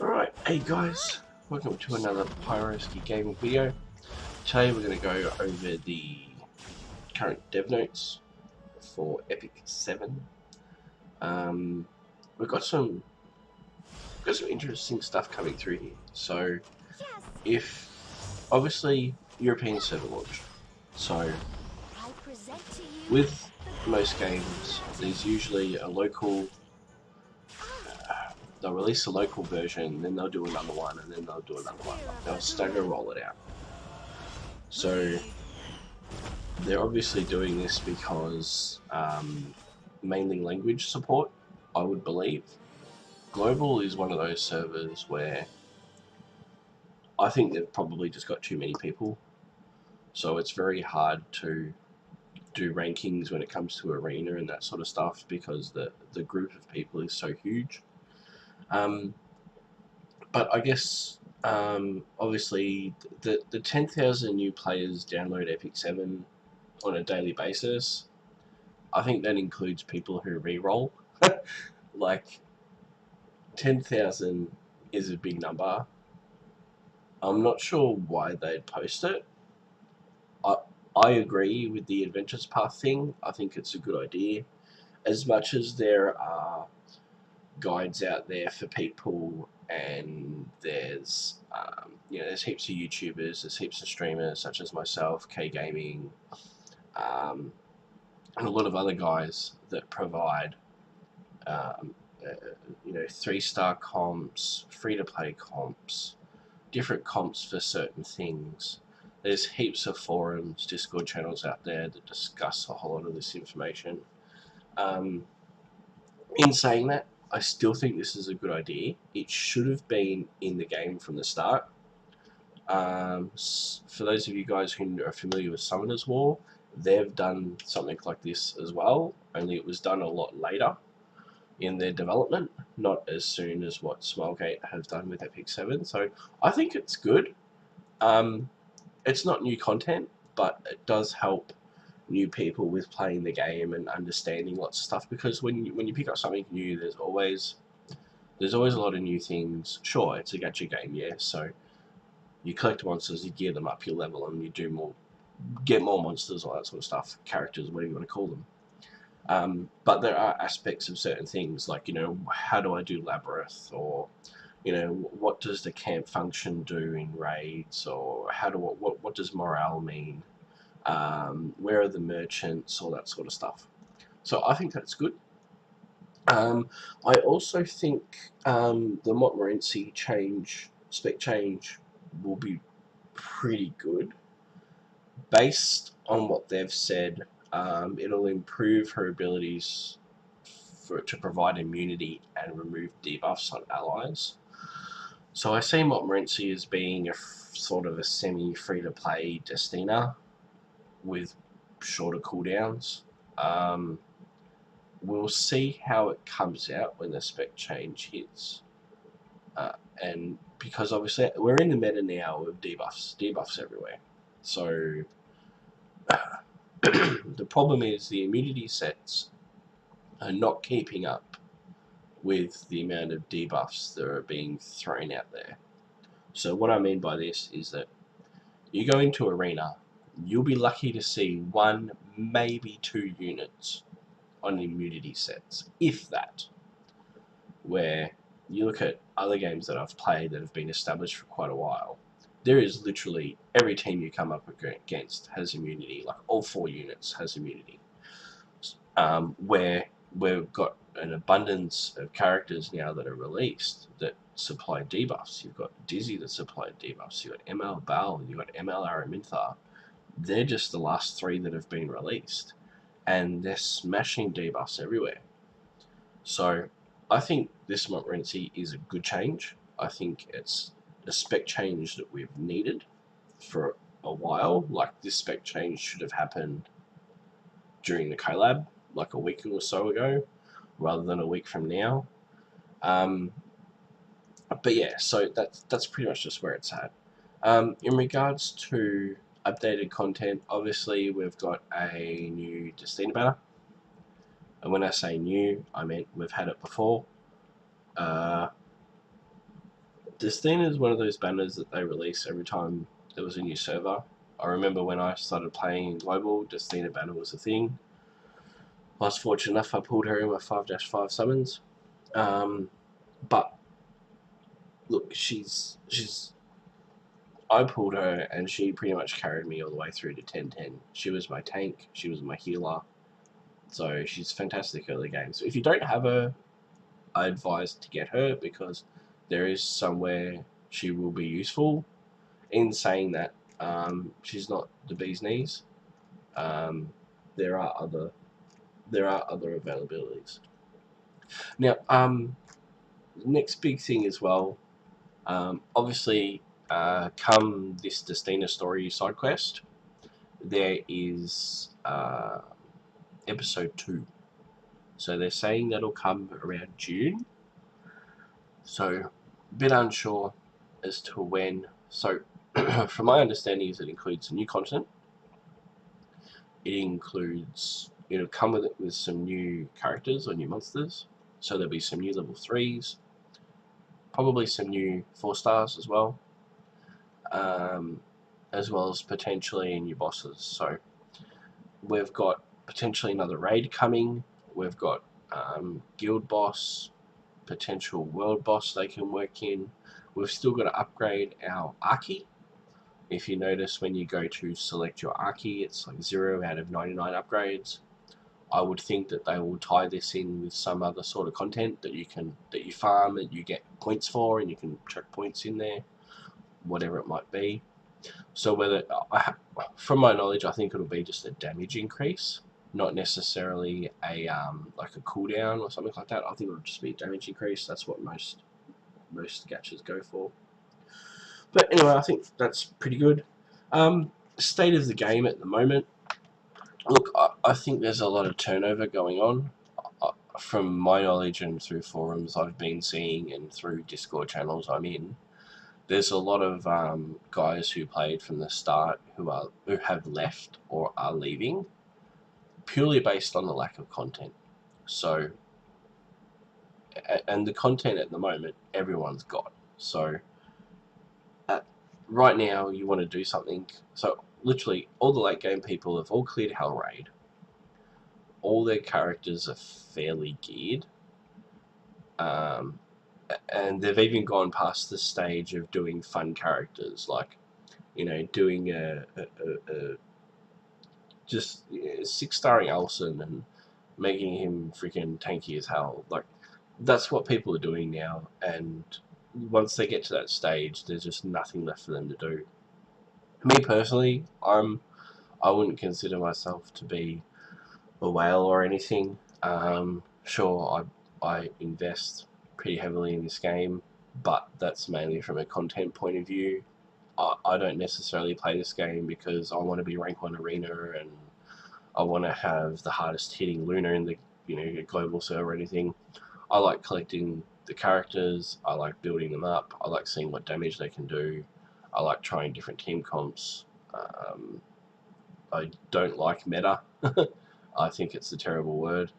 Alright, hey guys, welcome to another Pyroske gaming video. Today we're going to go over the current dev notes for Ep2. We've got some interesting stuff coming through here. So, if obviously European server launch, so with most games, there's usually a local. They'll release a local version, then they'll do another one, and then they'll do another one. They'll stagger roll it out. So they're obviously doing this because mainly language support, I would believe. Global is one of those servers where I think they've probably just got too many people. So it's very hard to do rankings when it comes to arena and that sort of stuff because the group of people is so huge. But I guess obviously the 10,000 new players download Ep2 on a daily basis. I think that includes people who re-roll. Like 10,000 is a big number. I'm not sure why they'd post it. I agree with the Adventures Path thing. I think it's a good idea. As much as there are guides out there for people, and there's there's heaps of YouTubers, there's heaps of streamers such as myself, K Gaming, and a lot of other guys that provide 3-star comps, free-to-play comps, different comps for certain things. There's heaps of forums, Discord channels out there that discuss a whole lot of this information. In saying that, I still think this is a good idea. It should have been in the game from the start. For those of you guys who are familiar with Summoner's War, they've done something like this as well, only it was done a lot later in their development, not as soon as what Smilegate have done with Ep2. So I think it's good. It's not new content, but it does help new people with playing the game and understanding lots of stuff, because when you pick up something new, there's always a lot of new things. Sure, it's a gacha game, yeah, so you collect monsters, you gear them up, you level them, you do more, get more monsters, all that sort of stuff, characters, whatever you want to call them. But there are aspects of certain things, like, how do I do Labyrinth, or what does the camp function do in raids, or what does morale mean, where are the merchants, all that sort of stuff. So I think that's good. I also think the Montmorency spec change will be pretty good. Based on what they've said, it'll improve her abilities to provide immunity and remove debuffs on allies. So I see Montmorency as being a sort of a semi-free-to-play Destina with shorter cooldowns. We'll see how it comes out when the spec change hits. And because obviously we're in the meta now of debuffs everywhere. So the problem is the immunity sets are not keeping up with the amount of debuffs that are being thrown out there. So what I mean by this is that you go into arena, you'll be lucky to see 1, maybe 2 units on immunity sets, if that. Where you look at other games that I've played that have been established for quite a while, there is literally every team you come up against has immunity, like all 4 units has immunity. Where we've got an abundance of characters now that are released that supply debuffs. You've got Dizzy that supplied debuffs, you've got ML Bal, you've got ML Araminthar. They're just the last 3 that have been released, and they're smashing debuffs everywhere. So I think this Montmorency is a good change. I think it's a spec change that we've needed for a while. Like, this spec change should have happened during the collab, like a week or so ago, rather than a week from now. But yeah, so that's pretty much just where it's at. In regards to updated content, obviously we've got a new Destina banner. And when I say new, I mean we've had it before. Destina is one of those banners that they release every time there was a new server. I remember when I started playing Global, Destina banner was a thing. I was fortunate enough I pulled her in my 5-5 summons. But look, I pulled her and she pretty much carried me all the way through to 10-10. She was my tank, she was my healer. So she's fantastic early game. So if you don't have her, I advise to get her because there is somewhere she will be useful. In saying that, she's not the bee's knees. There are other availabilities. Now, next big thing as well. Obviously, come this Destina story side quest, there is episode 2. So they're saying that'll come around June. So, a bit unsure as to when. So, from my understanding, is it includes new content. It'll come with it with some new characters or new monsters. So there'll be some new level 3s, probably some new 4-stars as well, as well as potentially new bosses. So we've got potentially another raid coming. We've got guild boss, potential world boss they can work in. We've still got to upgrade our Archie. If you notice when you go to select your Archie, it's like 0 out of 99 upgrades. I would think that they will tie this in with some other sort of content that you farm and you get points for, and you can chuck points in there, whatever it might be. So from my knowledge, I think it'll be just a damage increase, not necessarily a like a cooldown or something like that. I think it'll just be a damage increase. That's what most gachas go for. But anyway, I think that's pretty good. State of the game at the moment. Look, I think there's a lot of turnover going on. From my knowledge and through forums I've been seeing and through Discord channels I'm in, there's a lot of guys who played from the start who have left or are leaving purely based on the lack of content. So, and the content at the moment everyone's got. So, right now you want to do something. So literally all the late game people have all cleared Hell Raid. All their characters are fairly geared. And they've even gone past the stage of doing fun characters, like, doing just 6-starring Elson and making him freaking tanky as hell. Like, that's what people are doing now, and once they get to that stage, there's just nothing left for them to do. Me personally, I wouldn't consider myself to be a whale or anything. Sure, I invest pretty heavily in this game, but that's mainly from a content point of view. I don't necessarily play this game because I want to be rank 1 arena and I want to have the hardest hitting Luna in the global server or anything. I like collecting the characters, I like building them up, I like seeing what damage they can do, I like trying different team comps. I don't like meta. I think it's a terrible word.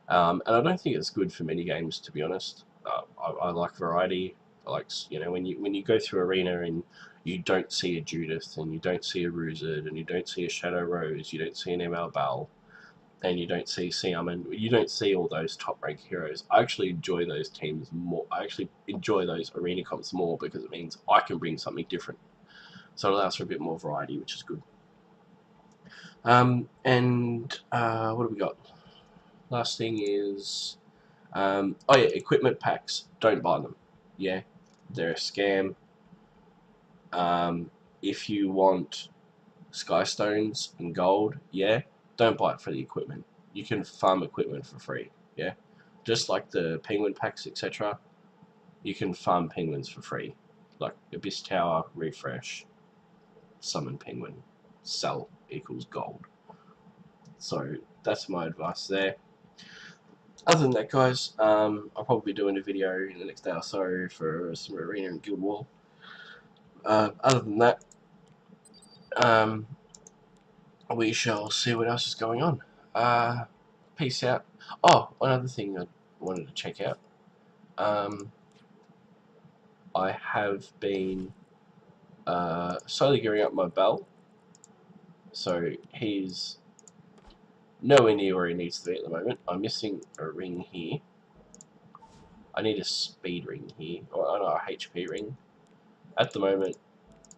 And I don't think it's good for many games, to be honest. I like variety. I like, when you go through arena and you don't see a Judith and you don't see a Ruzard and you don't see a Shadow Rose, you don't see an ML Bell, and you don't see Siam, and you don't see all those top rank heroes. I actually enjoy those teams more. I actually enjoy those arena comps more because it means I can bring something different. So it allows for a bit more variety, which is good. And what have we got? Last thing is, equipment packs. Don't buy them. Yeah, they're a scam. If you want Skystones and gold, yeah, don't buy it for the equipment. You can farm equipment for free. Yeah, just like the penguin packs, etc. You can farm penguins for free, like Abyss Tower, refresh, summon penguin, sell equals gold. So that's my advice there. Other than that, guys, I'll probably be doing a video in the next day or so for some arena and guild war. Other than that, we shall see what else is going on. Peace out. Oh, another thing I wanted to check out. I have been slowly gearing up my bell, so he's nowhere near where he needs to be at the moment. I'm missing a ring here. I need a speed ring here, or no, a HP ring. At the moment,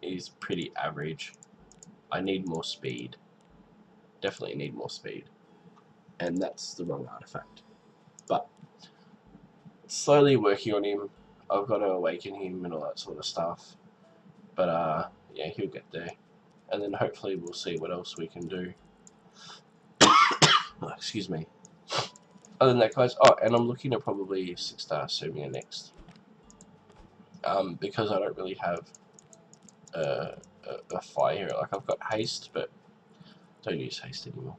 he's pretty average. I need more speed. Definitely need more speed. And that's the wrong artifact. But slowly working on him. I've got to awaken him and all that sort of stuff. But yeah, he'll get there. And then hopefully we'll see what else we can do. Oh, excuse me. Other than that, guys, oh, and I'm looking at probably 6-star Sumia next. Because I don't really have a fire here. Like, I've got haste, but don't use haste anymore.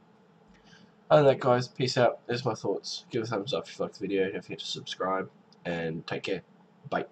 Other than that, guys, peace out. There's my thoughts. Give a thumbs up if you liked the video. Don't forget to subscribe, and take care. Bye.